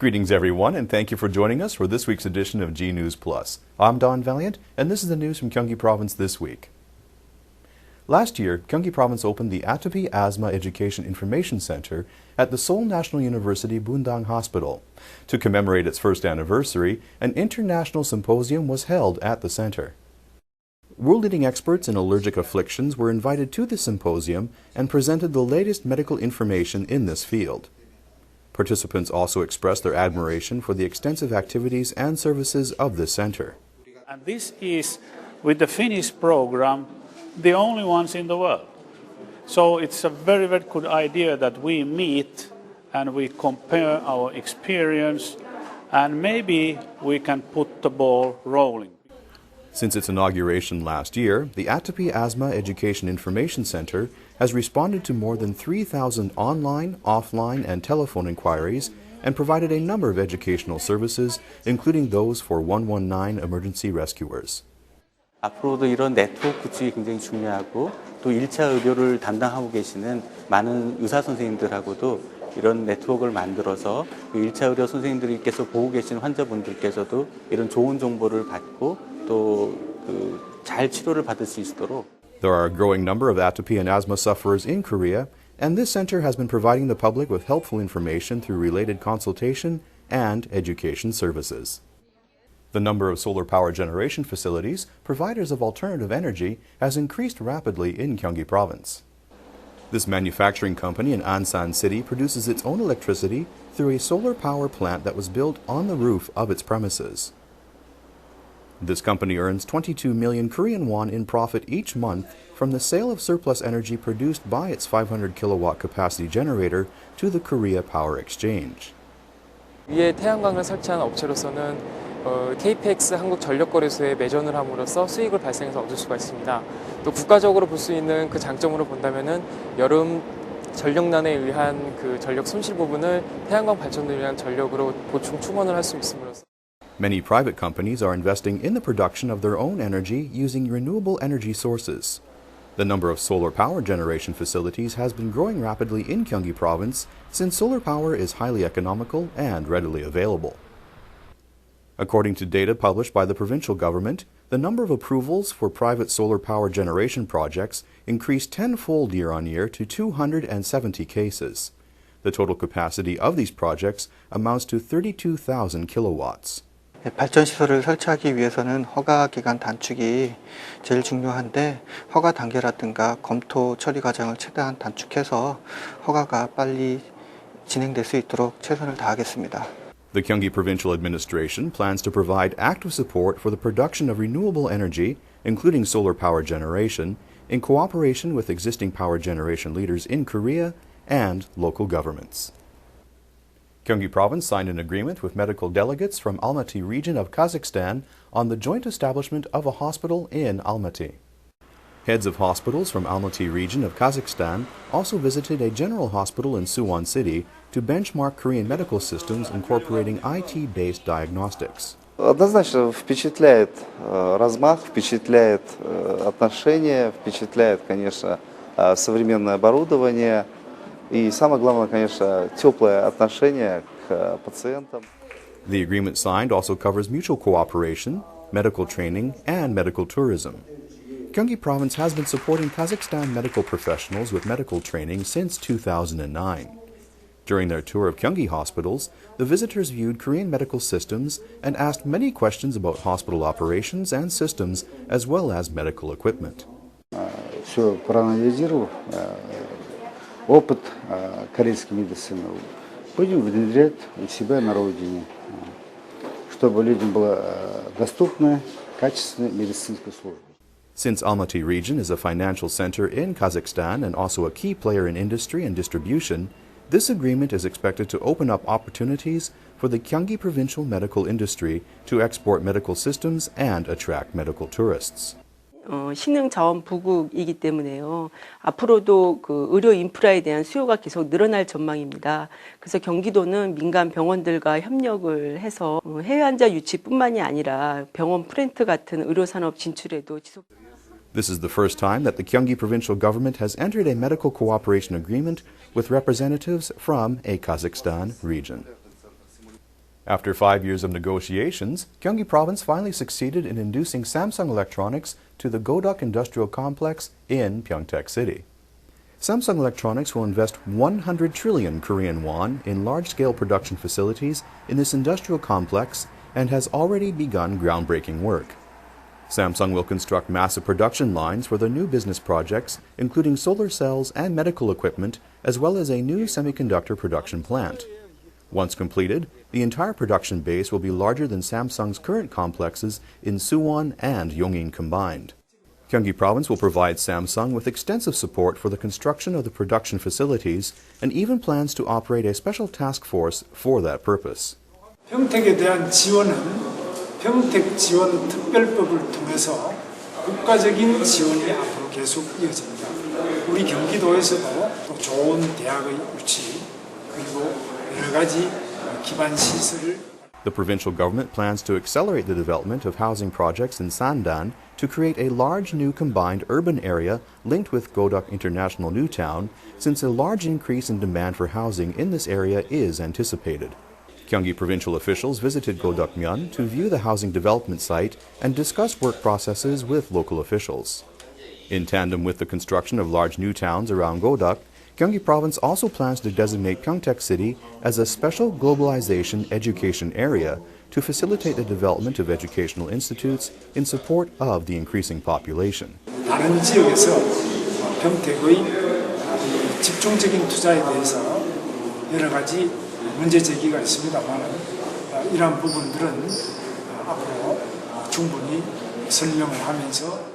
Greetings everyone, and thank you for joining us for this week's edition of G News Plus. I'm Don Valiant, and this is the news from Gyeonggi Province this week. Last year, Gyeonggi Province opened the Atopy Asthma Education Information Center at the Seoul National University Bundang Hospital. To commemorate its first anniversary, an international symposium was held at the center. World-leading experts in allergic afflictions were invited to the symposium and presented the latest medical information in this field. Participants also expressed their admiration for the extensive activities and services of this center. And this is, with the Finnish program, the only ones in the world. So it's a very, very good idea that we meet and we compare our experience, and maybe we can put the ball rolling. Since its inauguration last year, the Atopy Asthma Education Information Center has responded to more than 3,000 online, offline, and telephone inquiries and provided a number of educational services, including those for 119 emergency rescuers. 앞으로도 이런 네트워크 구축이 굉장히 중요하고 또 1차 의료를 담당하고 계시는 많은 의사 선생님들하고도 이런 네트워크를 만들어서 1차 의료 선생님들께서 보고 계신 환자분들께서도 이런 좋은 정보를 받고 또 잘 치료를 받을 수 있도록. There are a growing number of atopy and asthma sufferers in Korea, and this center has been providing the public with helpful information through related consultation and education services. The number of solar power generation facilities, providers of alternative energy, has increased rapidly in Gyeonggi Province. This manufacturing company in Ansan City produces its own electricity through a solar power plant that was built on the roof of its premises. This company earns 22 million Korean won in profit each month from the sale of surplus energy produced by its 500 kilowatt capacity generator to the Korea Power Exchange. 위에 태양광을 설치한 업체로서는 KPX 한국전력거래소에 매전을 함으로써 수익을 발생해서 얻을 수가 있습니다. 또 국가적으로 볼 수 있는 그 장점으로 본다면은 여름 전력난에 의한 그 전력 손실 부분을 태양광 발전을 위한 전력으로 보충 충원을 할 수 있음으로써. Many private companies are investing in the production of their own energy using renewable energy sources. The number of solar power generation facilities has been growing rapidly in Gyeonggi Province since solar power is highly economical and readily available. According to data published by the provincial government, the number of approvals for private solar power generation projects increased tenfold year-on-year to 270 cases. The total capacity of these projects amounts to 32,000 kilowatts. 발전 시설을 설치하기 위해서는 허가 기간 단축이 제일 중요한데 허가 단계라든가 검토 처리 과정을 최대한 단축해서 허가가 빨리 진행될 수 있도록 최선을 다하겠습니다. The Gyeonggi Provincial Administration plans to provide active support for the production of renewable energy, including solar power generation, in cooperation with existing power generation leaders in Korea and local governments. Gyeonggi Province signed an agreement with medical delegates from Almaty region of Kazakhstan on the joint establishment of a hospital in Almaty. Heads of hospitals from Almaty region of Kazakhstan also visited a general hospital in Suwon City to benchmark Korean medical systems incorporating IT-based diagnostics. Однозначно впечатляет размах, впечатляет отношения, впечатляет, конечно, современное оборудование. И самое главное, конечно, теплое отношение к пациентам. The agreement signed also covers mutual cooperation, medical training, and medical tourism. Gyeonggi Province has been supporting Kazakhstan medical professionals with medical training since 2009. During their tour of Gyeonggi hospitals, the visitors viewed Korean medical systems and asked many questions about hospital operations and systems, as well as medical equipment. Все проанализировав, опыт корейской медицины будем внедрять у себя на родине, чтобы людям была доступна, качественная медицинская служба. Since Almaty region is a financial center in Kazakhstan and also a key player in industry and distribution, this agreement is expected to open up opportunities for the Gyeonggi provincial medical industry to export medical systems and attract medical tourists. 신흥 자원 부국이기 때문에요. 앞으로도 그 의료 인프라에 대한 수요가 계속 늘어날 전망입니다. 그래서 경기도는 민간 병원들과 협력을 해서 해외 환자 유치뿐만이 아니라 병원 프랜트 같은 의료 산업 진출에도 지속. This is the first time that the Gyeonggi provincial government has entered a medical cooperation agreement with representatives from a Kazakhstan region. After 5 years of negotiations, Gyeonggi Province finally succeeded in inducing Samsung Electronics to the Godok Industrial Complex in Pyeongtaek City. Samsung Electronics will invest 100 trillion Korean won in large-scale production facilities in this industrial complex and has already begun groundbreaking work. Samsung will construct massive production lines for their new business projects, including solar cells and medical equipment, as well as a new semiconductor production plant. Once completed, the entire production base will be larger than Samsung's current complexes in Suwon and Yongin combined. Gyeonggi Province will provide Samsung with extensive support for the construction of the production facilities and even plans to operate a special task force for that purpose. 평택에 대한 지원은 평택 지원 특별법을 통해서 국가적인 지원이 앞으로 계속 이어집니다. 우리 경기도에서도 또 좋은 대학의 유치 그리고 여러 가지 기반 시설을 The provincial government plans to accelerate the development of housing projects in Sandan to create a large new combined urban area linked with Godok International New Town, since a large increase in demand for housing in this area is anticipated. Gyeonggi provincial officials visited Godokmyeon to view the housing development site and discuss work processes with local officials. In tandem with the construction of large new towns around Godok, Gyeonggi Province also plans to designate Pyeongtaek City as a special globalization education area to facilitate the development of educational institutes in support of the increasing population. 다른 지역에서 평택의 집중적인 투자에 대해서 여러 가지 문제 제기가 있습니다만 이러한 부분들은 앞으로 충분히 설명을 하면서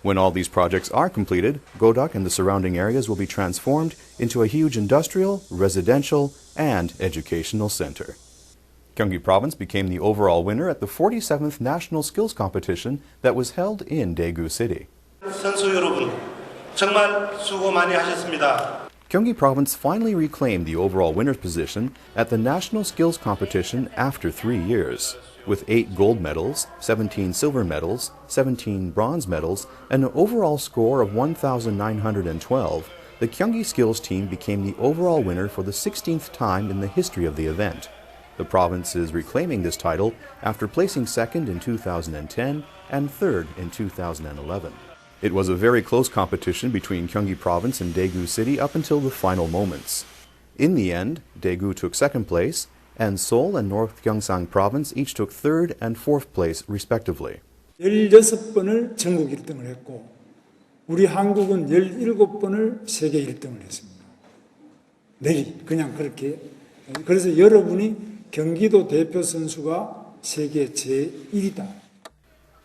When all these projects are completed, Godok and the surrounding areas will be transformed into a huge industrial, residential, and educational center. Gyeonggi Province became the overall winner at the 47th National Skills Competition that was held in Daegu City. 선수 여러분, 정말 수고 많이 하셨습니다. Gyeonggi Province finally reclaimed the overall winner's position at the National Skills Competition after 3 years. With 8 gold medals, 17 silver medals, 17 bronze medals, and an overall score of 1,912, the Gyeonggi Skills team became the overall winner for the 16th time in the history of the event. The province is reclaiming this title after placing second in 2010 and third in 2011. It was a very close competition between Gyeonggi Province and Daegu City up until the final moments. In the end, Daegu took second place, and Seoul and North Gyeongsang Province each took third and fourth place, respectively. 16번을 전국 1등을 했고 우리 한국은 17번을 세계 1등을 했습니다. 내리 그냥 그렇게 그래서 여러분이 경기도 대표 선수가 세계 제1위다.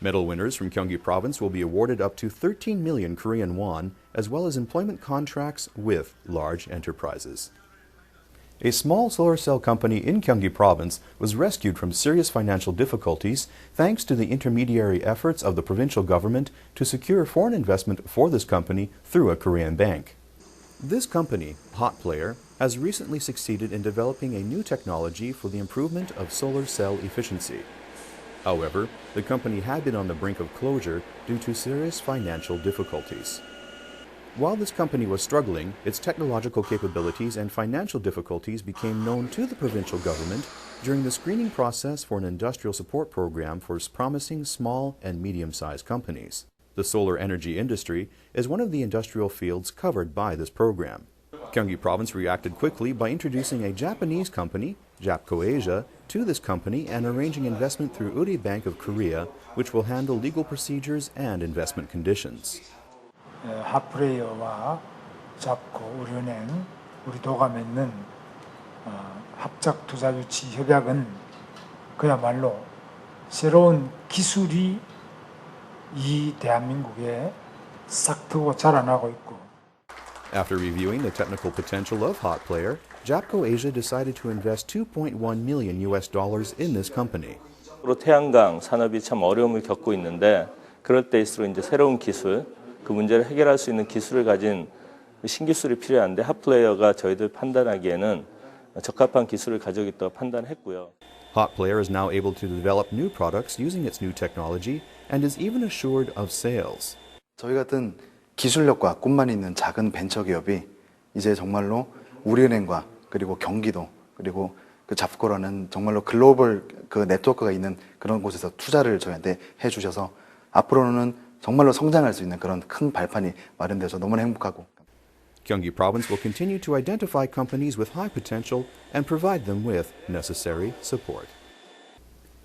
Medal winners from Gyeonggi Province will be awarded up to 13 million Korean won, as well as employment contracts with large enterprises. A small solar cell company in Gyeonggi Province was rescued from serious financial difficulties thanks to the intermediary efforts of the provincial government to secure foreign investment for this company through a Korean bank. This company, Hot Player, has recently succeeded in developing a new technology for the improvement of solar cell efficiency. However, the company had been on the brink of closure due to serious financial difficulties. While this company was struggling, its technological capabilities and financial difficulties became known to the provincial government during the screening process for an industrial support program for promising small and medium-sized companies. The solar energy industry is one of the industrial fields covered by this program. Gyeonggi Province reacted quickly by introducing a Japanese company, Japco Asia, to this company and arranging investment through Uri Bank of Korea, which will handle legal procedures and investment conditions. 핫플레이어와 잡코 우리은행 우리 도가 맺는 합작 투자 유치 협약은 그야말로 새로운 기술이 이 대한민국에 싹 트고 자라나고 있고. After reviewing the technical potential of Hot Player, Japco Asia decided to invest $2.1 million in this company. 태양광 산업이 참 어려움을 겪고 있는데 그럴 때일수록 이제 새로운 기술 그 문제를 해결할 수 있는 기술을 가진 신기술이 필요한데 핫플레이어가 저희들 판단하기에는 적합한 기술을 가지고 있다고 판단했고요. Hot Player is now able to develop new products using its new technology and is even assured of sales. 저희 같은 기술력과 꿈만 있는 작은 벤처기업이 이제 정말로 우리은행과 그리고 경기도 그리고 그 잡코라는 정말로 글로벌 그 네트워크가 있는 그런 곳에서 투자를 저희한테 해주셔서 앞으로는 정말로 성장할 수 있는 그런 큰 발판이 마련돼서 너무나 행복하고. Gyeonggi Province will continue to identify companies with high potential and provide them with necessary support.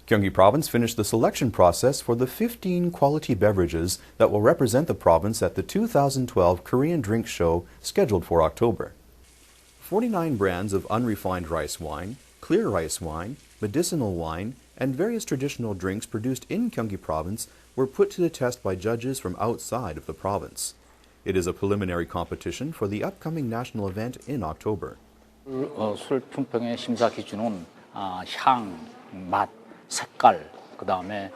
Gyeonggi Province finished the selection process for the 15 quality beverages that will represent the province at the 2012 Korean Drink Show scheduled for October. 49 brands of unrefined rice wine, clear rice wine, medicinal wine, and various traditional drinks produced in Gyeonggi Province were put to the test by judges from outside of the province. It is a preliminary competition for the upcoming national event in October. 술 품평의 심사 기준은 향, 맛, 색깔, 그 다음에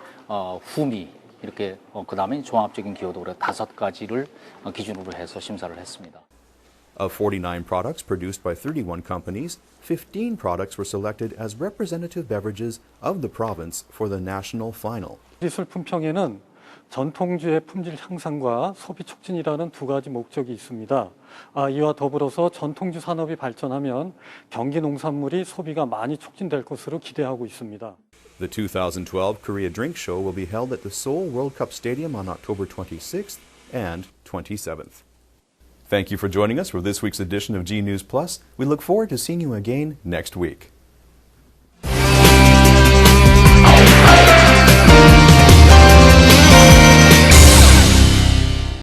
후미 이렇게 그 다음에 종합적인 기여도 그래 5가지를 기준으로 해서 심사를 했습니다. Of 49 products produced by 31 companies, 15 products were selected as representative beverages of the province for the national final. 술 품평에는 전통주의 품질 향상과 소비 촉진이라는 두 가지 목적이 있습니다. 이와 더불어서 전통주 산업이 발전하면 경기 농산물이 소비가 많이 촉진될 것으로 기대하고 있습니다. The 2012 Korea Drink Show will be held at the Seoul World Cup Stadium on October 26th and 27th. Thank you for joining us for this week's edition of G News Plus. We look forward to seeing you again next week.